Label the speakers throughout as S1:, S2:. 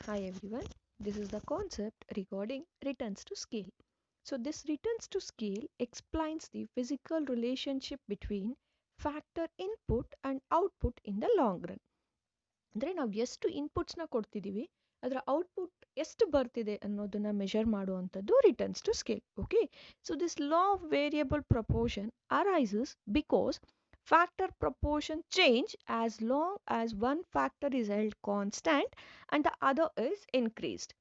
S1: Hi everyone, this is the concept regarding returns to scale. So, this returns to scale explains the physical relationship between factor input and output in the long run. ಅಂದರೆ ನಾವು ಎಷ್ಟು ಇನ್ಪುಟ್ಸ್ನ ಕೊಡ್ತಿದ್ದೀವಿ ಅದರ output ಎಷ್ಟು ಬರ್ತಿದೆ ಅನ್ನೋದನ್ನ measure ಮಾಡುವಂಥದ್ದು returns to scale. Okay, so this law of variable proportion arises because factor proportion change as long as one factor is held constant and the other is increased.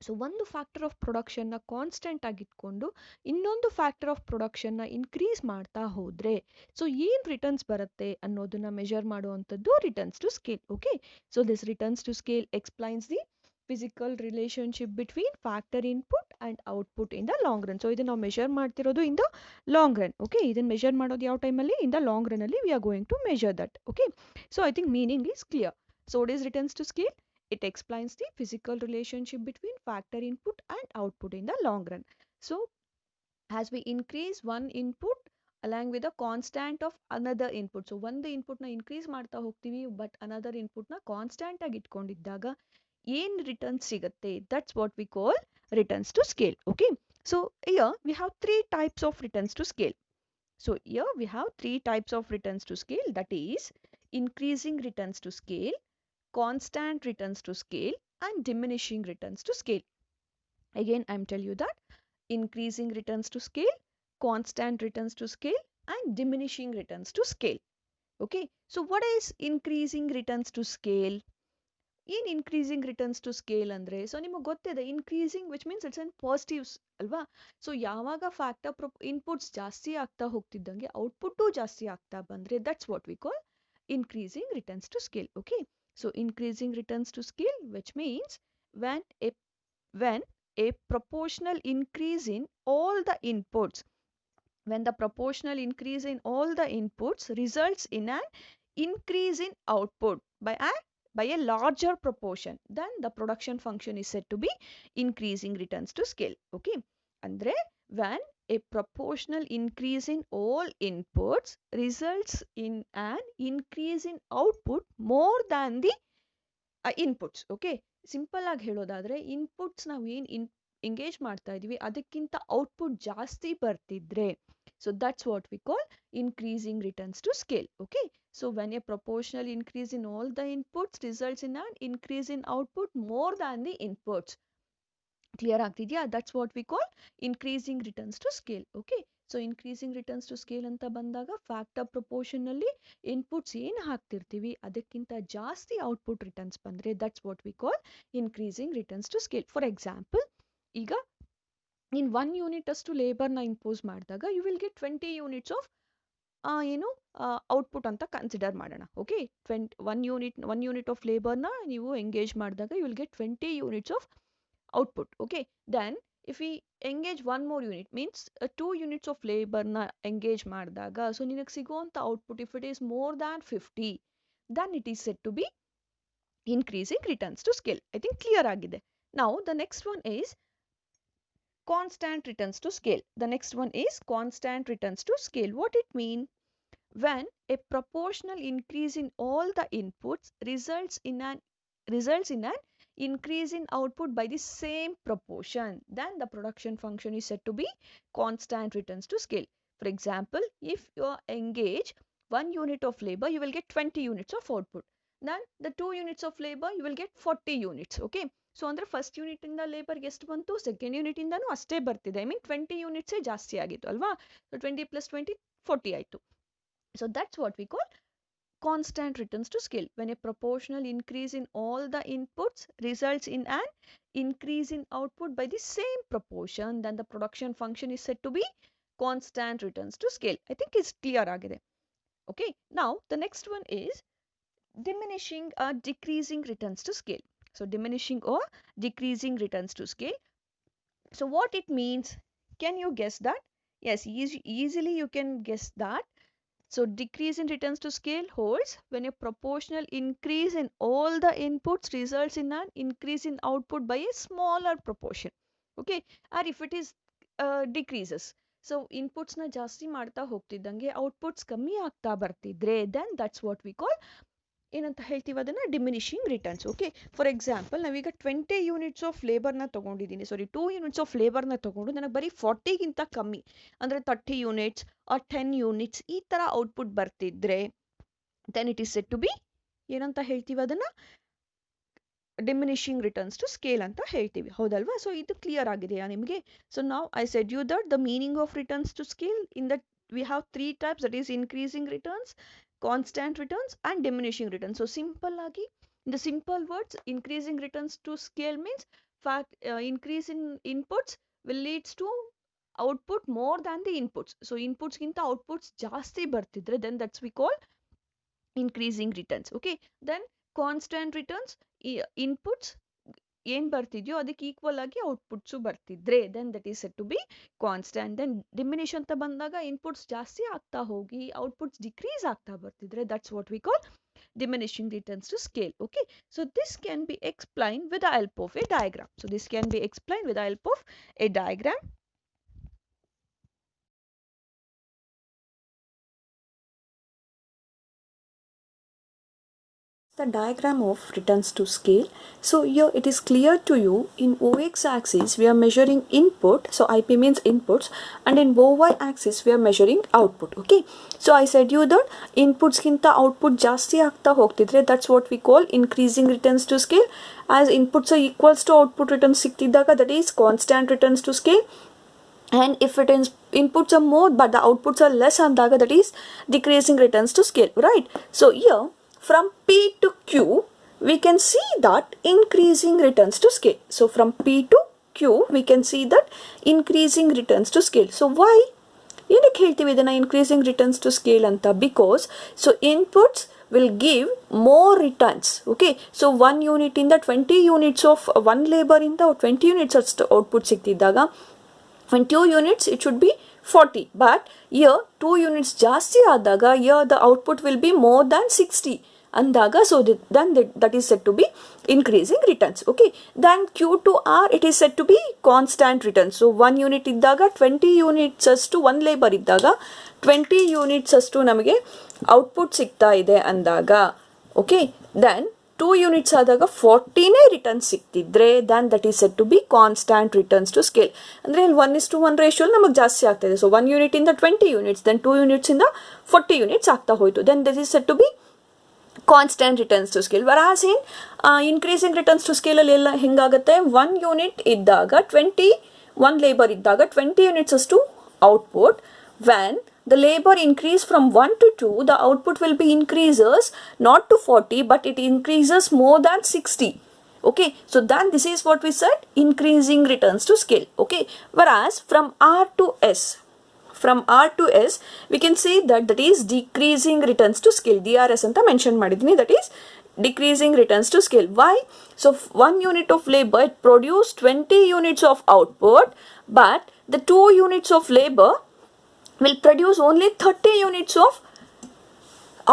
S1: So ಒಂದು factor of ಪ್ರೊಡಕ್ಷನ್ನ constant ಆಗಿಟ್ಕೊಂಡು ಇನ್ನೊಂದು factor of ಪ್ರೊಡಕ್ಷನ್ನ increase ಮಾಡ್ತಾ ಹೋದರೆ so ಏನು returns ಬರುತ್ತೆ ಅನ್ನೋದನ್ನ measure ಮಾಡುವಂಥದ್ದು returns to scale. Okay, so this returns to scale explains the physical relationship between factor input and output in the long run. So ಇದನ್ನು ನಾವು measure ಮಾಡ್ತಿರೋದು in the long run. Okay, ಇದನ್ನು measure ಮಾಡೋದು ಯಾವ ಟೈಮಲ್ಲಿ? In the ಲಾಂಗ್ ರನ್ನಲ್ಲಿ we are going to measure that. Okay, so I think meaning is clear. So what is returns to scale? It explains the physical relationship between factor input and output in the long run. So, as we increase one input along with a constant of another input. So, ಒಂದು ಇನ್ಪುಟ್ನ increase ಮಾಡ್ತಾ ಹೋಗ್ತೀವಿ but another ಇನ್ಪುಟ್ನ constant ಆಗಿ ಇಟ್ಕೊಂಡಿದ್ದಾಗ ಏನು returns ಸಿಗುತ್ತೆ? That's what we call returns to scale. Okay, so here we have three types of returns to scale. So, here we have three types of returns to scale, that is increasing returns to scale, constant returns to scale and diminishing returns to scale. Again, I'm telling you that increasing returns to scale, constant returns to scale and diminishing returns to scale. Okay, so what is increasing returns to scale? In increasing returns to scale andre so ನಿಮಗೆ ಗೊತ್ತಿದೆ increasing which means it's in positives ಅಲ್ವಾ. So ಯಾವಾಗ factor inputs ಜಾಸ್ತಿ ಆಗ್ತಾ ಹೋಗ್ತಿದ್ದಂಗೆ output ಜಾಸ್ತಿ ಆಗ್ತಾ ಬಂದ್ರೆ that's what we call increasing returns to scale. Okay, so increasing returns to scale which means when a when a proportional increase in all the inputs, when the proportional increase in all the inputs results in an increase in output by a larger proportion, then the production function is said to be increasing returns to scale. Okay, andre when a proportional increase in all inputs results in an increase in output more than the inputs. Okay, simple ಆಗಿ ಹೇಳೋದಾದ್ರೆ inputs ನಾವು ಏನು engage ಮಾಡ್ತಾ ಇದೀವಿ ಅದಕ್ಕಿಂತ output ಜಾಸ್ತಿ ಬರ್ತಿದ್ರೆ so that's what we call increasing returns to scale. Okay, so when a proportional increase in all the inputs results in an increase in output more than the inputs. Clear ಆಗ್ತಿದ್ಯಾ? That's what we call increasing returns to scale. Okay, so increasing returns to scale ಅಂತ ಬಂದಾಗ factor ಪ್ರಪೋರ್ಷನ್ನಲ್ಲಿ inputs ಏನು ಹಾಕ್ತಿರ್ತೀವಿ ಅದಕ್ಕಿಂತ ಜಾಸ್ತಿ output returns ಬಂದರೆ that's what we call increasing returns to scale. For example, ಈಗ ಇನ್ 1 ಯೂನಿಟ್ ಅಷ್ಟು ಲೇಬರ್ನ ಇಂಪೋಸ್ ಮಾಡಿದಾಗ you will get 20 units of ಏನು ಔಟ್ಪುಟ್ ಅಂತ ಕನ್ಸಿಡರ್ ಮಾಡೋಣ. ಓಕೆ, 1 ಯೂನಿಟ್ ಆಫ್ ಲೇಬರ್ನ ನೀವು ಎಂಗೇಜ್ ಮಾಡಿದಾಗ you will get 20 units of output. Okay, then if we engage one more unit means 2 units of labor na engage ಮಾಡಿದಾಗ so ನಿನಗೆ ಸಿಗುವಂಥ output if it is more than 50 then it is said to be increasing returns to scale. I think clear ಆಗಿದೆ. Now the next one is constant returns to scale. The next one is constant returns to scale. What it mean? When a proportional increase in all the inputs results in an increase in output by the same proportion, then the production function is said to be constant returns to scale. For example, if you engage 1 unit of labor, you will get 20 units of output. Then the 2 units of labor, you will get 40 units. Okay, so ಅಂದರೆ first unit ಇಂದ ಲೇಬರ್ಗೆ ಎಷ್ಟು ಬಂತು, second unit ಇಂದನೂ ಅಷ್ಟೇ ಬರ್ತಿದೆ. I mean 20 ಯೂನಿಟ್ಸೇ ಜಾಸ್ತಿ ಆಗಿತ್ತು ಅಲ್ವಾ. So 20 + 20 40 ಆಯಿತು. So that's what we call constant returns to scale. When a proportional increase in all the inputs results in an increase in output by the same proportion, then the production function is said to be constant returns to scale. I think it's clear agide. Okay, now the next one is diminishing or decreasing returns to scale. So diminishing or decreasing returns to scale. So what it means, can you guess that? Yes, easily you can guess that. So decrease in returns to scale holds when a proportional increase in all the inputs results in an increase in output by a smaller proportion. Okay, or if it is decreases. So inputs na ಜಾಸ್ತಿ ಮಾಡ್ತಾ ಹೋಗ್ತಿದ್ದಂಗೆ outputs ಕಮ್ಮಿ ಆಗ್ತಾ ಬರ್ತಿದ್ರೆ then that's what we call ಏನಂತ ಹೇಳ್ತೀವಿ ಅದನ್ನು diminishing returns. Okay, for example ನಾವೀಗ 20 units of ಲೇಬರ್ನ ತೊಗೊಂಡಿದ್ದೀನಿ, ಸಾರಿ 2 units of ಲೇಬರ್ನ ತೊಗೊಂಡು ನನಗೆ ಬರೀ 40ಗಿಂತ ಕಮ್ಮಿ ಅಂದರೆ 30 ಯೂನಿಟ್ಸ್ ಆರ್ 10 ಯೂನಿಟ್ಸ್ ಈ ಥರ ಔಟ್ಪುಟ್ ಬರ್ತಿದ್ರೆ then it is said to be ಏನಂತ ಹೇಳ್ತೀವಿ ಅದನ್ನು ಡಿಮಿನಿಷಿಂಗ್ ರಿಟರ್ನ್ಸ್ ಟು ಸ್ಕೇಲ್ ಅಂತ ಹೇಳ್ತೀವಿ, ಹೌದಲ್ವಾ? ಸೊ ಇದು ಕ್ಲಿಯರ್ ಆಗಿದೆಯಾ ನಿಮಗೆ? ಸೊ ನಾವು I said you that the meaning of returns to scale in that we have three types, that is increasing returns, constant returns and diminishing returns. So simple agi in the simple words, increasing returns to scale means fact increase in inputs will leads to output more than the inputs. So inputs ginta outputs ಜಾಸ್ತಿ ಬರ್ತಿದ್ರೆ then that's we call increasing returns. Okay, then constant returns, inputs ಏನ್ ಬರ್ತಿದ್ಯೋ ಅದಕ್ಕೆ equal ಆಗಿ outputs ಬರ್ತಿದ್ರೆ then that is said to be constant. Then diminish ಅಂತ ಬಂದಾಗ inputs ಜಾಸ್ತಿ ಆಗ್ತಾ ಹೋಗಿ ಔಟ್ಪುಟ್ಸ್ ಡಿಕ್ರೀಸ್ ಆಗ್ತಾ ಬರ್ತಿದ್ರೆ that's what we call diminishing returns to scale. Okay, so this can be explained with the help of a diagram. So this can be explained with the help of a diagram.
S2: The diagram of returns to scale. So here it is clear to you, in OX axis we are measuring input, so IP means inputs, and in OY axis we are measuring output. Okay, so I said you that inputs ginta output ಜಾಸ್ತಿ ಆಗ್ತಾ ಹೋಗ್ತಿದ್ರೆ that's what we call increasing returns to scale. As inputs are equals to output returns ಸಿಕ್ತಿದ್ದಾಗ that is constant returns to scale, and if returns inputs are more but the outputs are less andaga that is decreasing returns to scale, right? So here from P to Q we can see that increasing returns to scale. So from P to Q we can see that increasing returns to scale. So why ಏನಕ್ಕೆ ಹೇಳ್ತೀವಿ ಇದನ್ನ increasing returns to scale ಅಂತ? Because so inputs will give more returns. Okay, so 1 unit in the 20 units of one labor in the 20 units output ಸಿಕ್ತಿದ್ದಾಗ when 2 units it should be 40, but here 2 units ಜಾಸ್ತಿ ಆದಾಗ here the output will be more than 60 ಅಂದಾಗ, so then that is said to be increasing returns. Okay, then Q to R it is said to be constant returns. So 1 unit ಇದ್ದಾಗ 20 units ಅಷ್ಟು 1 labor ಇದ್ದಾಗ 20 units ಅಷ್ಟು ನಮಗೆ output ಸಿಗ್ತಾ ಇದೆ ಅಂದಾಗ, okay, then 2 units ಆದಾಗ 40ನೇ returns ಸಿಕ್ತಿದ್ರೆ then that is said to be constant returns to scale. ಅಂದರೆ ಇಲ್ಲಿ 1:1 ರೇಷಿಯೋ ನಮಗೆ ಜಾಸ್ತಿ ಆಗ್ತಾ ಇದೆ. ಸೊ 1 ಯೂನಿಟ್ ಇಂದ 20 ಯೂನಿಟ್ಸ್, then 2 ಯೂನಿಟ್ಸ್ ಇಂದ 40 ಯೂನಿಟ್ಸ್ ಆಗ್ತಾ ಹೋಯಿತು, then that is said to be constant returns to scale. Whereas in increasing returns to scale ಅಲ್ಲಿ ಎಲ್ಲ ಹೆಂಗಾಗುತ್ತೆ, 1 ಯೂನಿಟ್ ಇದ್ದಾಗ 1 ಲೇಬರ್ ಇದ್ದಾಗ 20 ಯೂನಿಟ್ಸ್ ಅಷ್ಟು output, when the labor increase from 1 to 2 the output will be increases not to 40 but it increases more than 60. Okay, so then this is what we said increasing returns to scale. Okay, whereas from R to S we can say that is decreasing returns to scale. DRS anta mention madidini, that is decreasing returns to scale. Why? So 1 unit of labor it produce 20 units of output, but the 2 units of labor will produce only 30 units of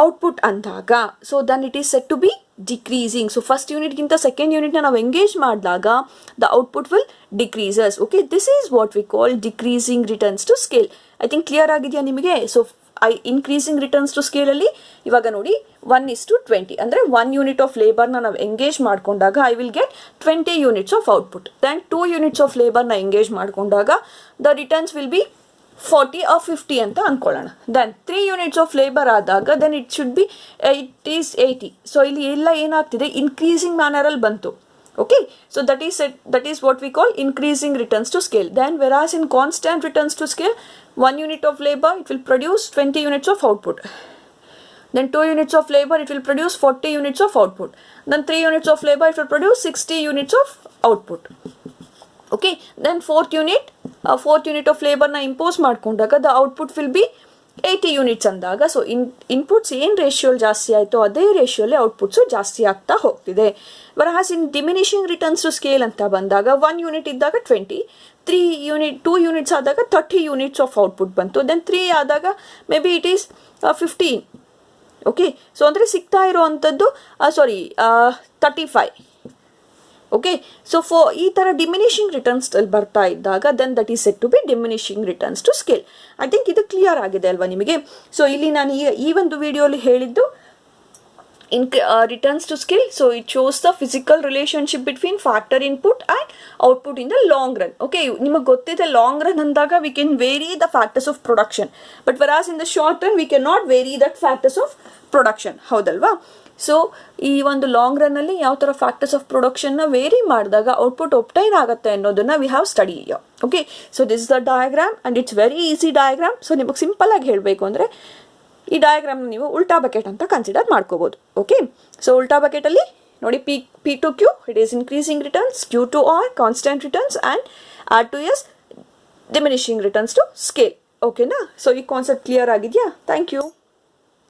S2: output andaga, so then it is said to be decreasing. So first unit ginta second unit na ನಾವು engage ಮಾಡಿದಾಗ the output will decreases. Okay, this is what we call decreasing returns to scale. I think clear ಆಗಿದೆಯಾ ನಿಮಗೆ? So increasing returns to scale ಅಲ್ಲಿ ಇವಾಗ ನೋಡಿ 1:20 ಅಂದರೆ 1 unit of ಲೇಬರ್ನ ನಾವು engage ಮಾಡ್ಕೊಂಡಾಗ I will get 20 units of output. Then 2 units of ಲೇಬರ್ನ engage ಮಾಡ್ಕೊಂಡಾಗ the returns will be 40 or 50 ಅಂತ ಅನ್ಕೊಳ್ಳೋಣ. ದೆನ್ 3 ಯೂನಿಟ್ಸ್ ಆಫ್ ಲೇಬರ್ ಆದಾಗ then it should be it is 80. So ಇಲ್ಲಿ ಎಲ್ಲ ಏನಾಗ್ತಿದೆ ಇನ್ಕ್ರೀಸಿಂಗ್ ಮ್ಯಾನರಲ್ಲಿ ಬಂತು. Okay, so that is what we call increasing returns to scale. Then whereas in constant returns to scale 1 unit of labor it will produce 20 units of output, then 2 units of labor it will produce 40 units of output, then 3 units of labor it will produce 60 units of output. Okay, then fourth unit of labor na impose ಮಾಡ್ಕೊಂಡಾಗ the output will be 80 units ಅಂದಾಗ, so inputs ಏನು ರೇಷಿಯೋಲ್ ಜಾಸ್ತಿ ಆಯಿತು ಅದೇ ರೇಷಿಯೋಲ್ಲಿ ಔಟ್ಪುಟ್ಸು ಜಾಸ್ತಿ ಆಗ್ತಾ ಹೋಗ್ತಿದೆ. ವರಹಾಸ್ ಇನ್ diminishing returns to scale ಅಂತ ಬಂದಾಗ 1 ಯೂನಿಟ್ ಇದ್ದಾಗ 20, 2 ಯೂನಿಟ್ಸ್ ಆದಾಗ 30 ಯೂನಿಟ್ಸ್ ಆಫ್ ಔಟ್ಪುಟ್ ಬಂತು, ದೆನ್ 3 ಆದಾಗ may be it is 15. Okay, so ಅಂದರೆ ಸಿಗ್ತಾ ಇರೋವಂಥದ್ದು 35. ಓಕೆ, ಸೊ ಈ ಥರ ಡಿಮಿನಿಷಿಂಗ್ ರಿಟರ್ನ್ಸ್ ಬರ್ತಾ ಇದ್ದಾಗ then that is set to be diminishing returns to scale. I think ಇದು ಕ್ಲಿಯರ್ ಆಗಿದೆ ಅಲ್ವಾ ನಿಮಗೆ? ಸೊ ಇಲ್ಲಿ ನಾನು ಈ ಒಂದು ವಿಡಿಯೋಲಿ ಹೇಳಿದ್ದು returns to scale. So it shows the physical relationship between factor input and output in the long run. Okay, ನಿಮಗೆ ಗೊತ್ತಿದೆ long run ಅಂದಾಗ we can vary the factors of production, but whereas in the short run we cannot vary that factors of production. ಹೌದಲ್ವಾ? So ಈ ಒಂದು long run ಅಲ್ಲಿ ಯಾವ ತರ factors of production ನ ವೇರಿ ಮಾಡಿದಾಗ ಔಟ್ಪುಟ್ ಒಪ್ಟೈನ್ ಆಗುತ್ತೆ ಅನ್ನೋದನ್ನ we have study. Okay, so this is the diagram and it's very easy diagram. So ನಿಮಗೆ ಸಿಂಪಲ್ ಆಗಿ ಹೇಳಬೇಕು ಅಂದರೆ ಈ ಡಯಾಗ್ರಾಮ್ನ ನೀವು ಉಲ್ಟಾ ಬಕೆಟ್ ಅಂತ ಕನ್ಸಿಡರ್ ಮಾಡ್ಕೋಬೋದು. ಓಕೆ, ಸೊ ಉಲ್ಟಾ ಬಕೆಟಲ್ಲಿ ನೋಡಿ P to Q it is increasing returns, Q to R constant returns and R to S diminishing returns to scale. ಓಕೆನಾ? ಸೊ ಈ ಕಾನ್ಸೆಪ್ಟ್ ಕ್ಲಿಯರ್ ಆಗಿದೆಯಾ? Thank you.